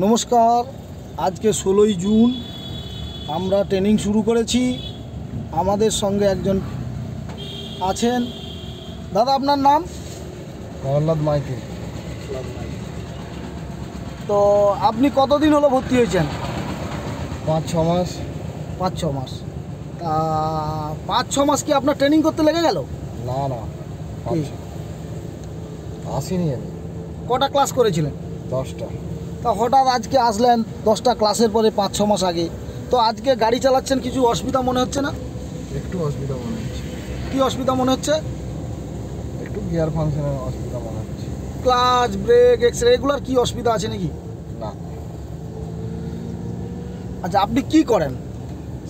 নমস্কার। আজকে 16ই জুন আমরা ট্রেনিং শুরু করেছি। আমাদের সঙ্গে একজন আছেন। দাদা, আপনার নাম? প্রহ্লাদ মাইতি। তো আপনি কতদিন হলো ভর্তি হয়েছেন? 5-6 মাস। 5-6 মাস। তা 5-6 মাস কি আপনার ট্রেনিং করতে লেগে গেল? না না, আসিনি আমি। কটা ক্লাস করেছিলেন? 10টা। তা হঠাৎ আজকে আসলেন 10টা ক্লাসের পরে 5-6 মাস আগে। তো আজকে গাড়ি চালাচ্ছেন, কিছু অসুবিধা মনে হচ্ছে না? একটু অসুবিধা মনে হচ্ছে। কি অসুবিধা মনে হচ্ছে? একটু গিয়ার ফাংশনের অসুবিধা মনে হচ্ছে। ক্লাচ, ব্রেক, এক্সরে এগুলোর কি অসুবিধা আছে নাকি? না। আচ্ছা, আপনি কি করেন?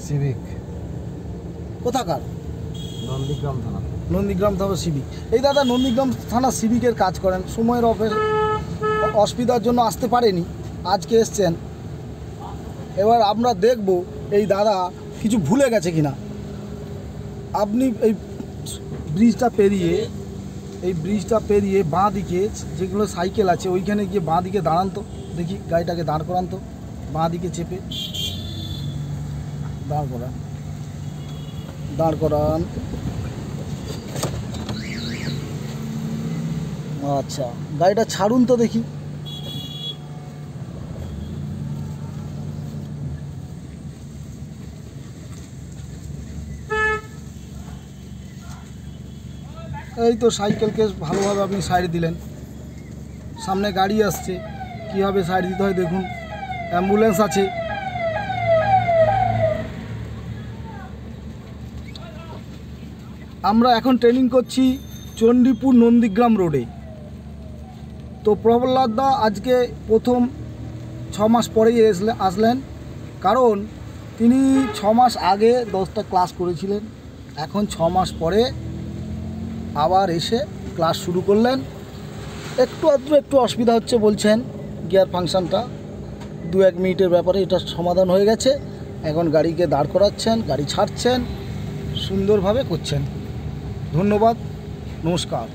সিভিক। কোথাকার? নন্দীগ্রাম থানা। নন্দীগ্রাম থানা সিভিক। এই দাদা নন্দীগ্রাম থানা সিভিকের কাজ করেন, সময়ের অসুবিধার জন্য আসতে পারেনি, আজকে এসছেন। এবার আমরা দেখব এই দাদা কিছু ভুলে গেছে কিনা। আপনি এই ব্রিজটা পেরিয়ে বাঁ দিকে যেগুলো সাইকেল আছে ওইখানে গিয়ে বাঁ দিকে দাঁড়ান তো, দেখি গাড়িটাকে দাঁড় করান তো, বাঁ দিকে চেপে দাঁড় করান। আচ্ছা, গাড়িটা ছাড়ুন তো দেখি। এই তো সাইকেলকে ভালোভাবে আপনি সাইড দিলেন। সামনে গাড়ি আসছে, কীভাবে সাইড দিতে হয় দেখুন। অ্যাম্বুলেন্স আছে। আমরা এখন ট্রেনিং করছি চণ্ডীপুর নন্দীগ্রাম রোডে। তো প্রহ্লাদ দা আজকে প্রথম 6 মাস পরেই আসলেন, কারণ তিনি 6 মাস আগে 10টা ক্লাস করেছিলেন। এখন 6 মাস পরে আবার এসে ক্লাস শুরু করলেন। একটু অসুবিধা হচ্ছে বলছেন, গিয়ার ফাংশনটা 2-1 মিনিটের ব্যাপারে এটা সমাধান হয়ে গেছে। এখন গাড়িকে দাঁড় করাচ্ছেন, গাড়ি ছাড়ছেন, সুন্দরভাবে করছেন। ধন্যবাদ, নমস্কার।